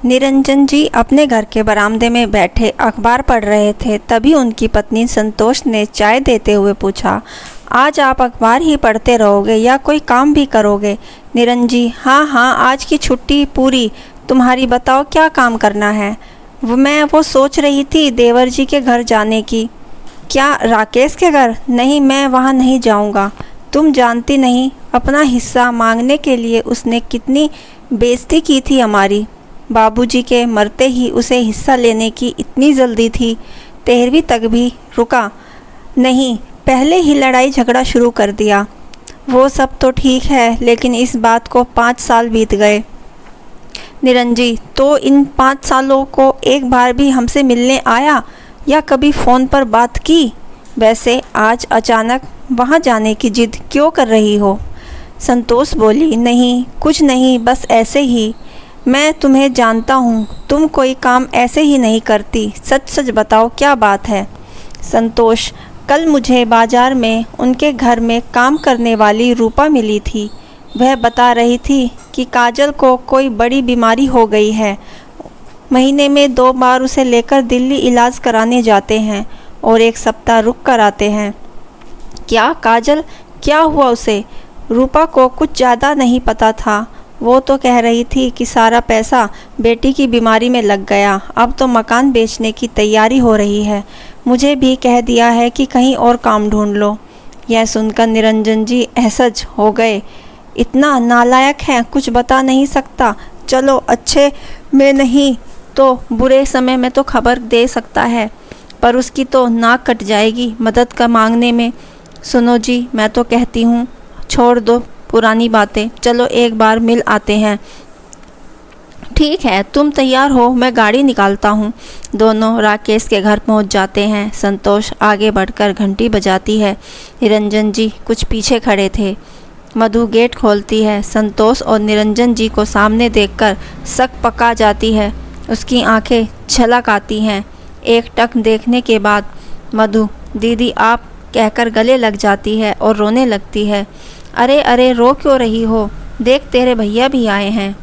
निरंजन जी अपने घर के बरामदे में बैठे अखबार पढ़ रहे थे। तभी उनकी पत्नी संतोष ने चाय देते हुए पूछा, आज आप अखबार ही पढ़ते रहोगे या कोई काम भी करोगे? निरंजन जी, हाँ हाँ, आज की छुट्टी पूरी। तुम्हारी बताओ क्या काम करना है? मैं वो सोच रही थी देवर जी के घर जाने की। क्या राकेश के घर? नहीं, मैं वहाँ नहीं जाऊँगा। तुम जानती नहीं, अपना हिस्सा मांगने के लिए उसने कितनी बेइज्जती की थी हमारी। बाबूजी के मरते ही उसे हिस्सा लेने की इतनी जल्दी थी, 13वीं तक भी रुका नहीं, पहले ही लड़ाई झगड़ा शुरू कर दिया। वो सब तो ठीक है, लेकिन इस बात को 5 साल बीत गए। निरंजन जी, तो इन 5 सालों को एक बार भी हमसे मिलने आया या कभी फ़ोन पर बात की? वैसे आज अचानक वहाँ जाने की जिद क्यों कर रही हो? संतोष बोली, नहीं कुछ नहीं, बस ऐसे ही। मैं तुम्हें जानता हूँ, तुम कोई काम ऐसे ही नहीं करती। सच सच बताओ क्या बात है? संतोष, कल मुझे बाजार में उनके घर में काम करने वाली रूपा मिली थी। वह बता रही थी कि काजल को कोई बड़ी बीमारी हो गई है। महीने में 2 बार उसे लेकर दिल्ली इलाज कराने जाते हैं और 1 सप्ताह रुक कर आते हैं। क्या काजल, क्या हुआ उसे? रूपा को कुछ ज़्यादा नहीं पता था। वो तो कह रही थी कि सारा पैसा बेटी की बीमारी में लग गया, अब तो मकान बेचने की तैयारी हो रही है। मुझे भी कह दिया है कि कहीं और काम ढूंढ लो। यह सुनकर निरंजन जी असहज हो गए। इतना नालायक है, कुछ बता नहीं सकता। चलो अच्छे में नहीं तो बुरे समय में तो खबर दे सकता है, पर उसकी तो नाक कट जाएगी मदद का मांगने में। सुनो जी, मैं तो कहती हूँ छोड़ दो पुरानी बातें, चलो एक बार मिल आते हैं। ठीक है, तुम तैयार हो, मैं गाड़ी निकालता हूँ। दोनों राकेश के घर पहुँच जाते हैं। संतोष आगे बढ़कर घंटी बजाती है। निरंजन जी कुछ पीछे खड़े थे। मधु गेट खोलती है। संतोष और निरंजन जी को सामने देखकर शक पका जाती है। उसकी आंखें छलक आती हैं। एक टक देखने के बाद मधु, दीदी आप कहकर गले लग जाती है और रोने लगती है। अरे अरे, रो क्यों रही हो? देख तेरे भैया भी आए हैं।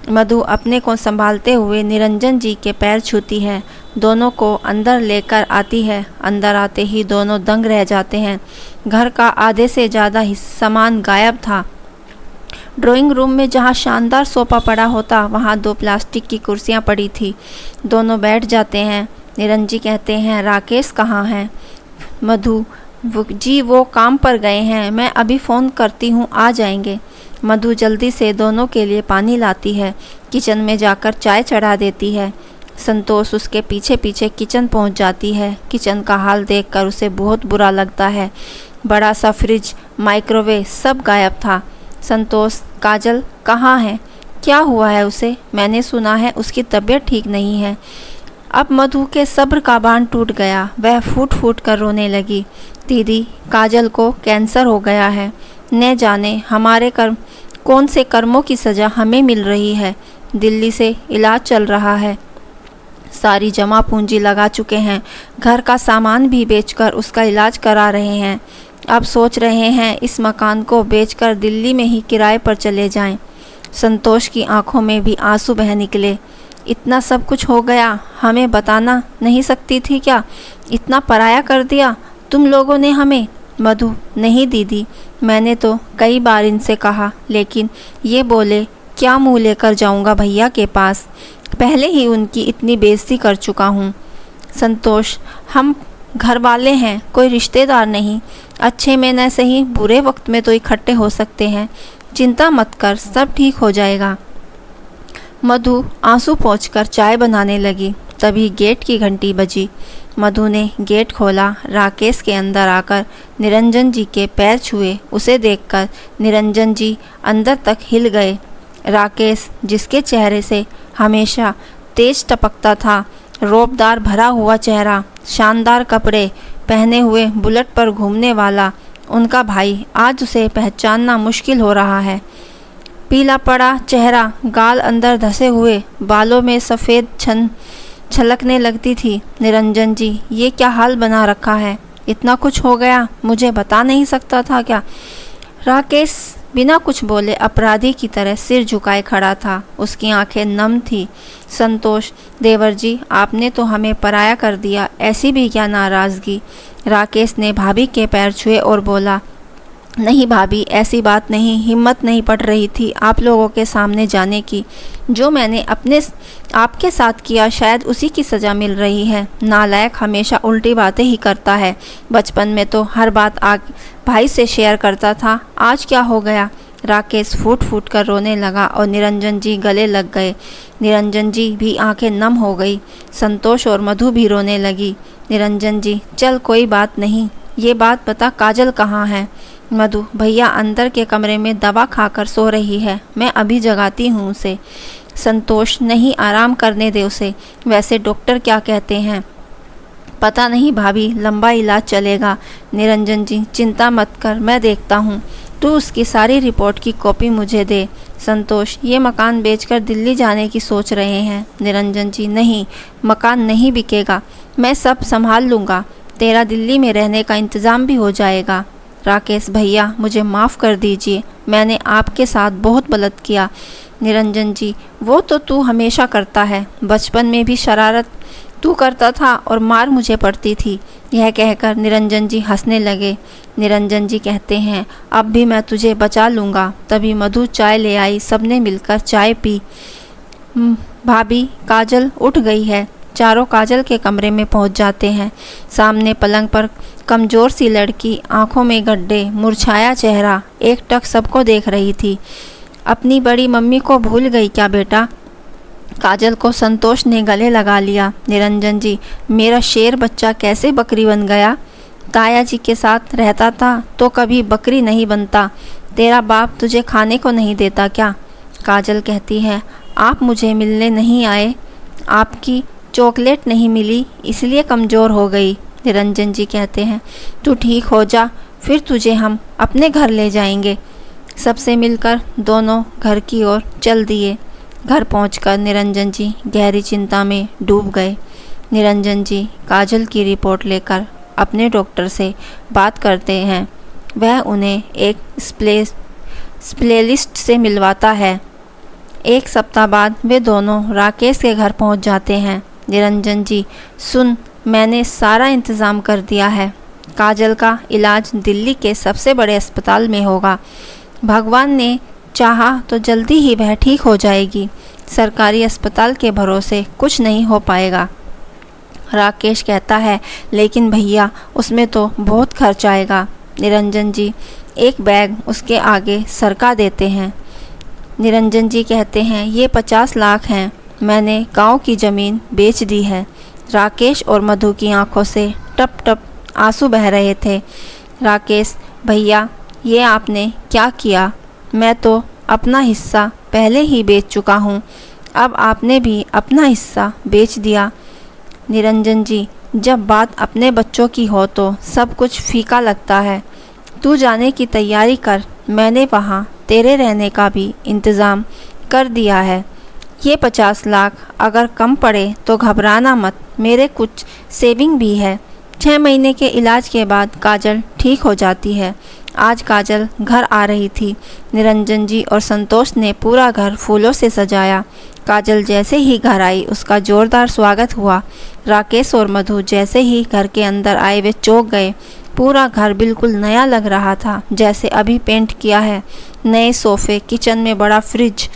मधु अपने को संभालते हुए निरंजन जी के पैर छूती है। दोनों को अंदर लेकर आती है। अंदर आते ही दोनों दंग रह जाते हैं। घर का आधे से ज़्यादा सामान गायब था। ड्राइंग रूम में जहाँ शानदार सोफा पड़ा होता, वहाँ 2 प्लास्टिक की कुर्सियाँ पड़ी थी। दोनों बैठ जाते हैं। निरंजन जी कहते हैं, राकेश कहाँ है? मधु जी वो काम पर गए हैं, मैं अभी फ़ोन करती हूँ, आ जाएंगे। मधु जल्दी से दोनों के लिए पानी लाती है। किचन में जाकर चाय चढ़ा देती है। संतोष उसके पीछे पीछे किचन पहुँच जाती है। किचन का हाल देखकर उसे बहुत बुरा लगता है। बड़ा सा फ्रिज, माइक्रोवेव सब गायब था। संतोष, काजल कहाँ है? क्या हुआ है उसे? मैंने सुना है उसकी तबीयत ठीक नहीं है। अब मधु के सब्र का बांध टूट गया। वह फूट फूट कर रोने लगी। दीदी, काजल को कैंसर हो गया है। न जाने हमारे कौन से कर्मों की सज़ा हमें मिल रही है। दिल्ली से इलाज चल रहा है। सारी जमा पूंजी लगा चुके हैं। घर का सामान भी बेचकर उसका इलाज करा रहे हैं। अब सोच रहे हैं इस मकान को बेचकर दिल्ली में ही किराए पर चले जाएं। संतोष की आंखों में भी आंसू बह निकले। इतना सब कुछ हो गया, हमें बताना नहीं सकती थी क्या? इतना पराया कर दिया तुम लोगों ने हमें। मधु, नहीं दीदी, मैंने तो कई बार इनसे कहा, लेकिन ये बोले क्या मुँह लेकर जाऊंगा भैया के पास। पहले ही उनकी इतनी बेइज्जती कर चुका हूँ। संतोष, हम घर वाले हैं, कोई रिश्तेदार नहीं। अच्छे में न सही, बुरे वक्त में तो इकट्ठे हो सकते हैं। चिंता मत कर, सब ठीक हो जाएगा। मधु आंसू पोंछकर चाय बनाने लगी। तभी गेट की घंटी बजी। मधु ने गेट खोला। राकेश के अंदर आकर निरंजन जी के पैर छुए। उसे देखकर निरंजन जी अंदर तक हिल गए। राकेश, जिसके चेहरे से हमेशा तेज टपकता था, रौबदार भरा हुआ चेहरा, शानदार कपड़े पहने हुए, बुलेट पर घूमने वाला उनका भाई, आज उसे पहचानना मुश्किल हो रहा है। पीला पड़ा चेहरा, गाल अंदर धसे हुए, बालों में सफ़ेद छलकने लगती थी। निरंजन जी, ये क्या हाल बना रखा है? इतना कुछ हो गया, मुझे बता नहीं सकता था क्या? राकेश बिना कुछ बोले अपराधी की तरह सिर झुकाए खड़ा था। उसकी आंखें नम थी। संतोष, देवर जी, आपने तो हमें पराया कर दिया, ऐसी भी क्या नाराज़गी। राकेश ने भाभी के पैर छुए और बोला, नहीं भाभी, ऐसी बात नहीं, हिम्मत नहीं पड़ रही थी आप लोगों के सामने जाने की। जो मैंने आपके साथ किया, शायद उसी की सज़ा मिल रही है। नालायक हमेशा उल्टी बातें ही करता है। बचपन में तो हर बात भाई से शेयर करता था, आज क्या हो गया। राकेश फूट फूट कर रोने लगा और निरंजन जी गले लग गए। निरंजन जी भी आंखें नम हो गई। संतोष और मधु भी रोने लगी। निरंजन जी, चल कोई बात नहीं, ये बात बता, काजल कहाँ है। मधु, भैया अंदर के कमरे में दवा खाकर सो रही है, मैं अभी जगाती हूँ उसे। संतोष, नहीं, आराम करने दे उसे, वैसे डॉक्टर क्या कहते हैं। पता नहीं भाभी, लंबा इलाज चलेगा। निरंजन जी, चिंता मत कर, मैं देखता हूँ, तू उसकी सारी रिपोर्ट की कॉपी मुझे दे। संतोष, ये मकान बेचकर दिल्ली जाने की सोच रहे हैं। निरंजन जी, नहीं, मकान नहीं बिकेगा, मैं सब संभाल लूँगा, तेरा दिल्ली में रहने का इंतज़ाम भी हो जाएगा। राकेश, भैया मुझे माफ़ कर दीजिए, मैंने आपके साथ बहुत गलत किया। निरंजन जी, वो तो तू हमेशा करता है, बचपन में भी शरारत तू करता था और मार मुझे पड़ती थी। यह कहकर निरंजन जी हंसने लगे। निरंजन जी कहते हैं, अब भी मैं तुझे बचा लूँगा। तभी मधु चाय ले आई, सबने मिलकर चाय पी। भाभी, काजल उठ गई है। चारों काजल के कमरे में पहुंच जाते हैं। सामने पलंग पर कमज़ोर सी लड़की, आंखों में गड्ढे, मुरझाया चेहरा, एकटक सबको देख रही थी। अपनी बड़ी मम्मी को भूल गई क्या बेटा। काजल को संतोष ने गले लगा लिया। निरंजन जी, मेरा शेर बच्चा कैसे बकरी बन गया। ताया जी के साथ रहता था तो कभी बकरी नहीं बनता। तेरा बाप तुझे खाने को नहीं देता क्या। काजल कहती है, आप मुझे मिलने नहीं आए, आपकी चॉकलेट नहीं मिली, इसलिए कमज़ोर हो गई। निरंजन जी कहते हैं, तू ठीक हो जा, फिर तुझे हम अपने घर ले जाएंगे। सबसे मिलकर दोनों घर की ओर चल दिए। घर पहुंचकर निरंजन जी गहरी चिंता में डूब गए। निरंजन जी काजल की रिपोर्ट लेकर अपने डॉक्टर से बात करते हैं। वह उन्हें एक स्पेशलिस्ट से मिलवाता है। एक सप्ताह बाद वे दोनों राकेश के घर पहुंच जाते हैं। निरंजन जी, सुन, मैंने सारा इंतज़ाम कर दिया है। काजल का इलाज दिल्ली के सबसे बड़े अस्पताल में होगा। भगवान ने चाहा तो जल्दी ही वह ठीक हो जाएगी। सरकारी अस्पताल के भरोसे कुछ नहीं हो पाएगा। राकेश कहता है, लेकिन भैया उसमें तो बहुत खर्च आएगा। निरंजन जी एक बैग उसके आगे सरका देते हैं। निरंजन जी कहते हैं, ये 50 लाख हैं, मैंने गांव की ज़मीन बेच दी है। राकेश और मधु की आंखों से टप टप आंसू बह रहे थे। राकेश, भैया ये आपने क्या किया, मैं तो अपना हिस्सा पहले ही बेच चुका हूँ, अब आपने भी अपना हिस्सा बेच दिया। निरंजन जी, जब बात अपने बच्चों की हो तो सब कुछ फीका लगता है। तू जाने की तैयारी कर, मैंने वहाँ तेरे रहने का भी इंतज़ाम कर दिया है। ये 50 लाख अगर कम पड़े तो घबराना मत, मेरे कुछ सेविंग भी है। 6 महीने के इलाज के बाद काजल ठीक हो जाती है। आज काजल घर आ रही थी। निरंजन जी और संतोष ने पूरा घर फूलों से सजाया। काजल जैसे ही घर आई, उसका जोरदार स्वागत हुआ। राकेश और मधु जैसे ही घर के अंदर आए वे चौंक गए। पूरा घर बिल्कुल नया लग रहा था, जैसे अभी पेंट किया है। नए सोफे, किचन में बड़ा फ्रिज,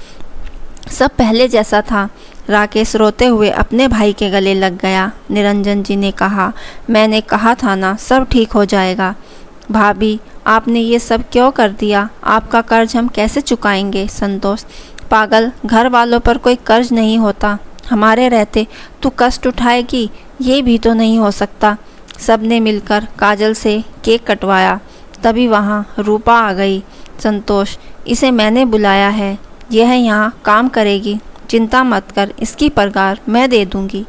सब पहले जैसा था। राकेश रोते हुए अपने भाई के गले लग गया। निरंजन जी ने कहा, मैंने कहा था ना, सब ठीक हो जाएगा। भाभी, आपने ये सब क्यों कर दिया, आपका कर्ज हम कैसे चुकाएंगे। संतोष, पागल, घर वालों पर कोई कर्ज नहीं होता, हमारे रहते तू कष्ट उठाएगी, ये भी तो नहीं हो सकता। सबने मिलकर काजल से केक कटवाया। तभी वहाँ रूपा आ गई। संतोष, इसे मैंने बुलाया है, यह यहाँ काम करेगी, चिंता मत कर, इसकी पगार मैं दे दूँगी।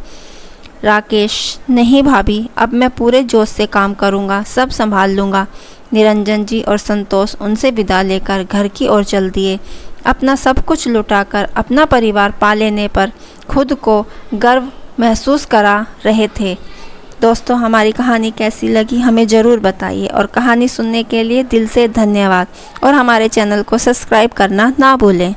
राकेश, नहीं भाभी, अब मैं पूरे जोश से काम करूँगा, सब संभाल लूँगा। निरंजन जी और संतोष उनसे विदा लेकर घर की ओर चल दिए। अपना सब कुछ लुटाकर अपना परिवार पा लेने पर खुद को गर्व महसूस करा रहे थे। दोस्तों, हमारी कहानी कैसी लगी हमें ज़रूर बताइए और कहानी सुनने के लिए दिल से धन्यवाद और हमारे चैनल को सब्सक्राइब करना ना भूलें।